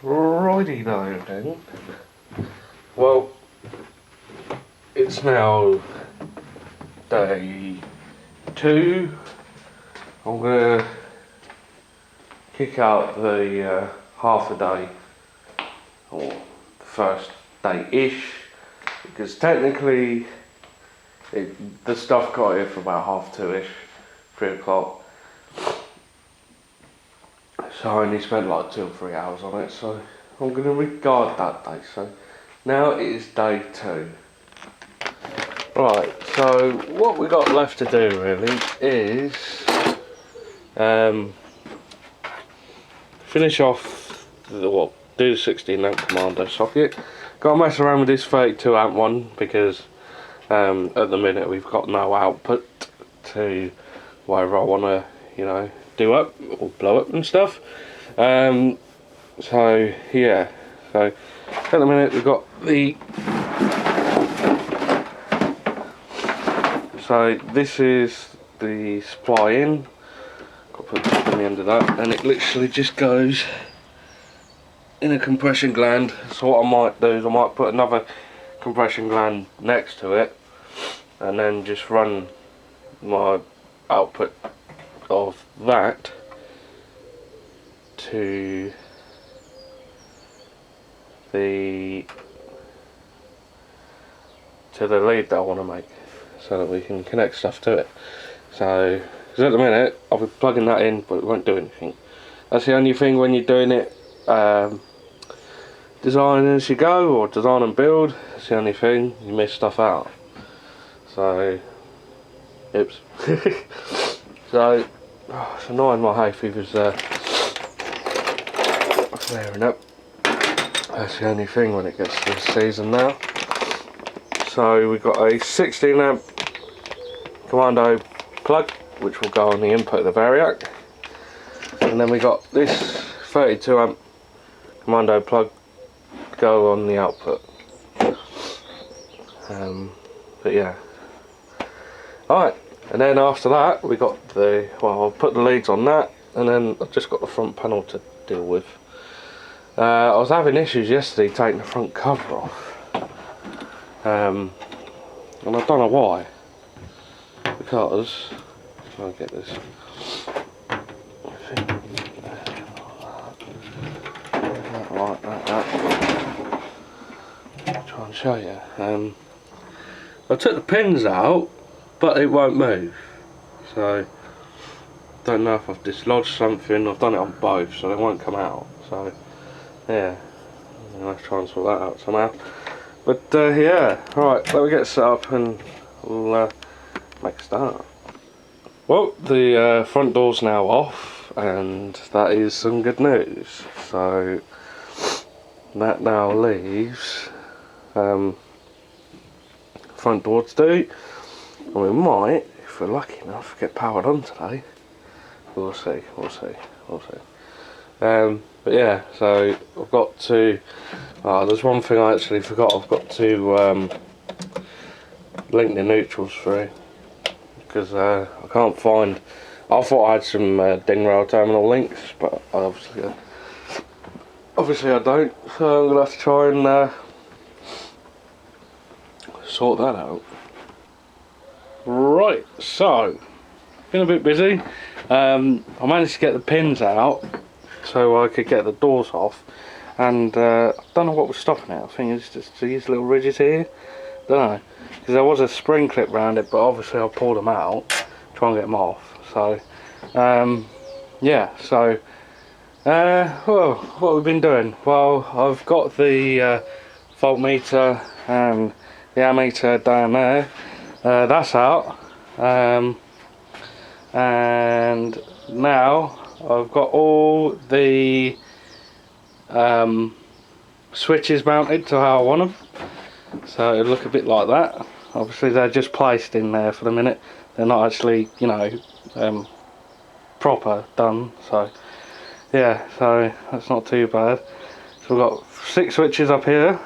Righty though then. Well, it's now day 2. I'm gonna kick out the half a day, or the first day-ish, because technically the stuff got here for about 2:30ish, 3 o'clock. So I only spent like 2 or 3 hours on it, so I'm going to regard that day. So now it is day 2. Right, so what we got left to do really is finish off do the 16 amp Commando socket. Got to mess around with this 32 amp one because at the minute we've got no output to whatever I want to, do up or blow up and stuff. So yeah, so at the minute we've got so this is the supply in. Got to put the top on the end of that, and it literally just goes in a compression gland. So what I might do is I might put another compression gland next to it, and then just run my output of that to the lead that I want to make, so that we can connect stuff to it. So, because at the minute I'll be plugging that in, but it won't do anything. That's the only thing when you're doing it, design as you go, or design and build. That's the only thing, you miss stuff out. So, oops. So, it's annoying my hay fever's flaring up. That's the only thing when it gets to this season now. So we've got a 16 amp Commando plug, which will go on the input of the Variac, and then we got this 32 amp Commando plug go on the output. But yeah, alright, and then after that we got I'll put the leads on that, and then I've just got the front panel to deal with. I was having issues yesterday taking the front cover off, and I don't know why, because try and get this like that. Try and show you. I took the pins out, but it won't move, so don't know if I've dislodged something. I've done it on both, so they won't come out. So yeah, let's try and sort that out somehow. But yeah, right, let me get set up and we'll make a start. Well, the front door's now off, and that is some good news. So that now leaves front door to do, and we might, if we're lucky enough, get powered on today. We'll see. But yeah, so I've got to, there's one thing I actually forgot. I've got to link the neutrals through, because I can't find, I thought I had some DIN rail terminal links, but obviously I don't, so I'm going to have to try and sort that out. Right, so been a bit busy. I managed to get the pins out so I could get the doors off, and I don't know what was stopping it. I think it's just these little ridges here, don't know, because there was a spring clip around it, but obviously I pulled them out, try and get them off. So yeah, so well, what we've been doing, well, I've got the voltmeter and the ammeter down there, that's out, and now I've got all the switches mounted to how I want them, so it'll look a bit like that. Obviously they're just placed in there for the minute, they're not actually, proper done. So yeah, so that's not too bad. So we've got 6 switches up here,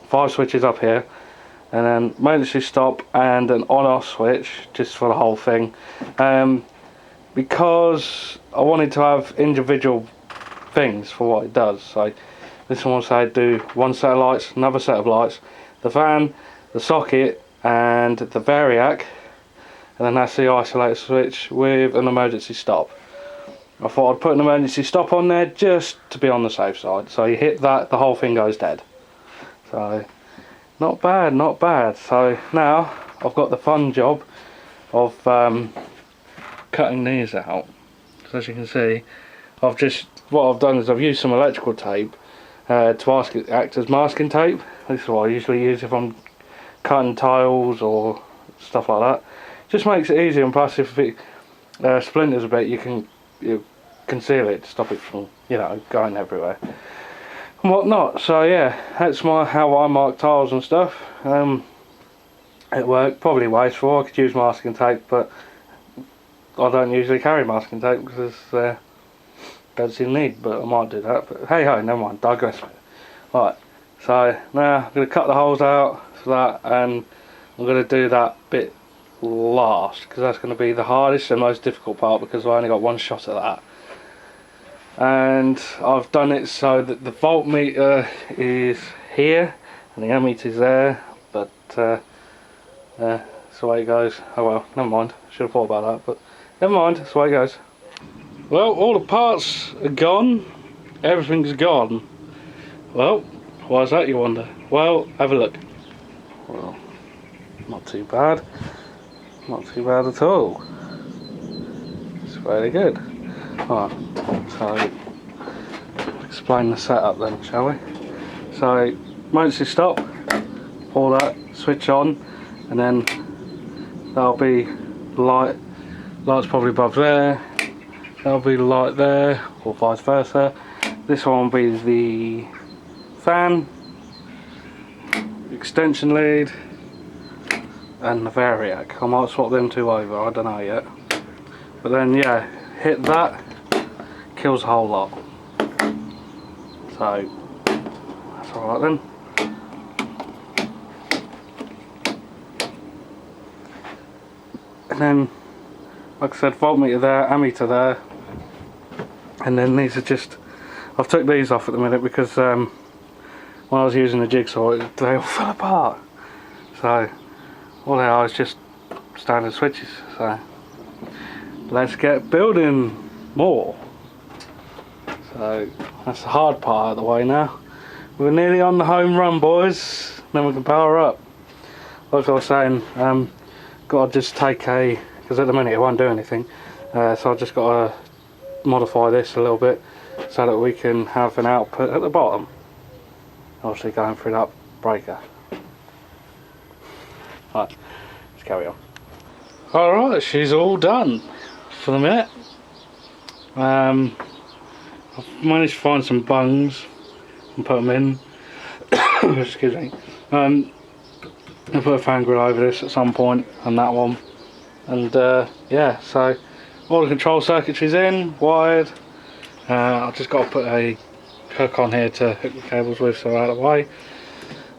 5 switches up here, and then emergency stop and an on-off switch just for the whole thing, because I wanted to have individual things for what it does. So this one will say do one set of lights, another set of lights, the fan, the socket and the variac, and then that's the isolator switch with an emergency stop. I thought I'd put an emergency stop on there just to be on the safe side. So you hit that, the whole thing goes dead. So not bad, not bad. So now I've got the fun job of cutting these out. So as you can see, what I've done is I've used some electrical tape to act as masking tape. This is what I usually use if I'm cutting tiles or stuff like that. Just makes it easier, and plus if it splinters a bit, you can conceal it to stop it from going everywhere and whatnot. So yeah, that's how I mark tiles and stuff. It worked, probably wasteful. I could use masking tape, but I don't usually carry masking tape because don't see the need, but I might do that. But hey ho, never mind, digress. Right, so now I'm going to cut the holes out for that, and I'm going to do that bit last because that's going to be the hardest and most difficult part, because I only got one shot at that. And I've done it so that the voltmeter is here and the ammeter is there, but that's the way it goes. Oh well, never mind, should have thought about that, but never mind, that's the way it goes. Well, all the parts are gone, everything's gone. Well, why is that, you wonder? Well, have a look. Well, not too bad. Not too bad at all. It's very good. Alright, so explain the setup then, shall we? So, emergency stop, pull that, switch on, and then that'll be light's probably above there, that'll be the light there, or vice versa. This one will be the fan, extension lead, and the variac. I might swap them two over, I don't know yet. But then yeah, hit that, kills the whole lot. So that's alright then. And then, like I said, voltmeter there, ammeter there, and then these are just, I've took these off at the minute because when I was using the jigsaw they all fell apart. So all they are is just standard switches. So let's get building more. So that's the hard part out of the way now. We're nearly on the home run, boys. Then we can power up. Like I was saying, got to just take because at the minute it won't do anything. So I've just got to modify this a little bit so that we can have an output at the bottom. Obviously going through that breaker. Right, let's carry on. Alright, she's all done for the minute. I've managed to find some bungs and put them in. Excuse me. I'll put a fan grill over this at some point, and that one. And yeah, so all the control circuitry's in, wired. I've just got to put a hook on here to hook the cables with, so out of the way.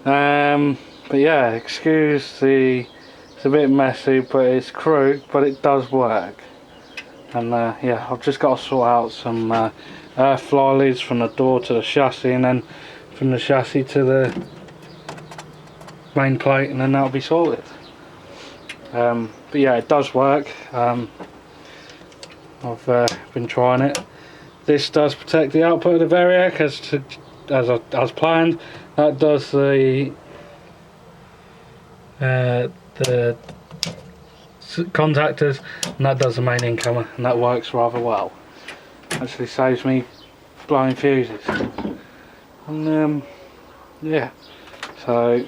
But yeah, excuse it's a bit messy, but it's crude, but it does work. And yeah, I've just got to sort out some air fly leads from the door to the chassis, and then from the chassis to the main plate, and then that'll be sorted. But yeah, it does work. I've been trying it. This does protect the output of the variac as planned. That does the contactors, and that does the main incomer, and that works rather well. Actually saves me blowing fuses. And yeah, so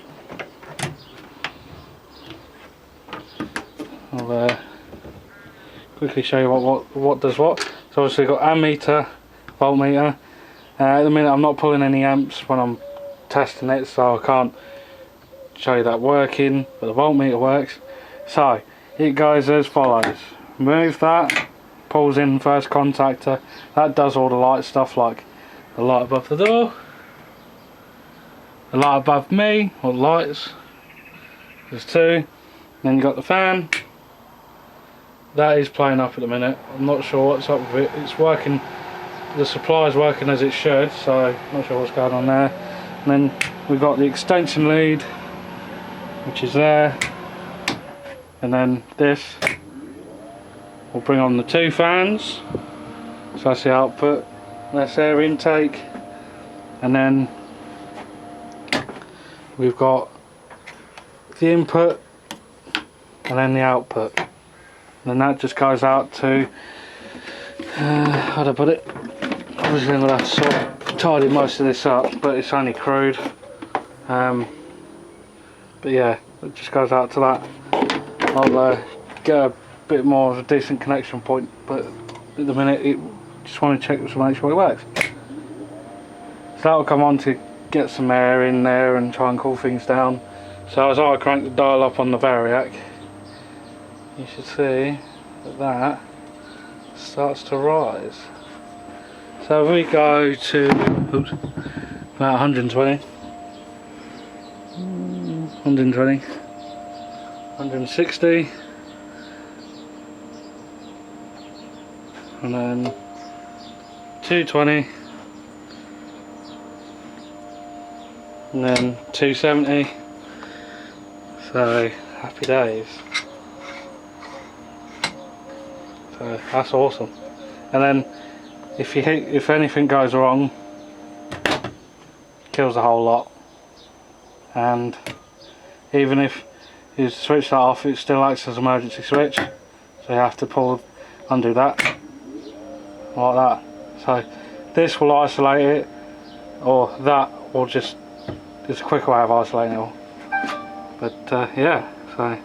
I'll quickly show you what does what. So obviously got ammeter, voltmeter. At the minute I'm not pulling any amps when I'm testing it, so I can't show you that working, but the voltmeter works. So it goes as follows. Move that, pulls in first contactor. That does all the light stuff, like the light above the door, the light above me, or lights. There's two. Then you got the fan. That is playing up at the minute. I'm not sure what's up with it. It's working the supply is working as it should, so not sure what's going on there. And then we've got the extension lead, which is there, and then this will bring on the 2 fans. So that's the output, that's air intake, and then we've got the input and then the output, and then that just goes out to how do I put it? Obviously I'm going to have to sort of tidy most of this up, but it's only crude. But yeah, it just goes out to that. I'll get a bit more of a decent connection point, but at the minute just want to check to make sure it works. So that'll come on to get some air in there and try and cool things down. So as I crank the dial up on the Variac, you should see that starts to rise. So if we go to about 120, 120, 160, and then 220, and then 270. So happy days. So that's awesome. And then if anything goes wrong, kills the whole lot. And even if you switch that off, it still acts as an emergency switch. So you have to undo that, like that. So this will isolate it, or that will just, it's a quicker way of isolating it all. But yeah, so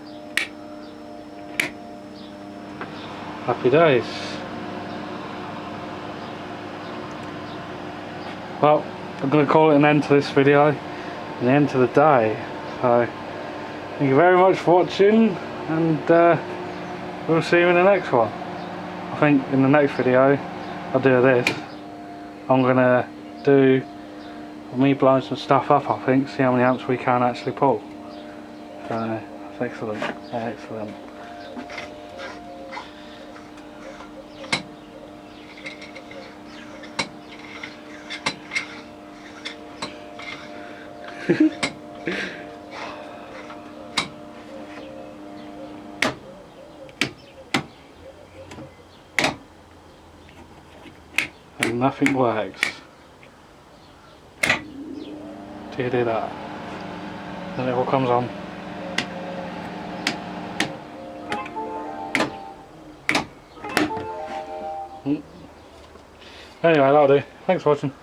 happy days. Well, I'm going to call it an end to this video, and the end to the day. So thank you very much for watching, and we'll see you in the next one. I think in the next video I'll do this. I'm going to do me blowing some stuff up, I think, see how many amps we can actually pull. So that's excellent, excellent. And nothing works till you do that, then it all comes on. Anyway, that'll do. Thanks for watching.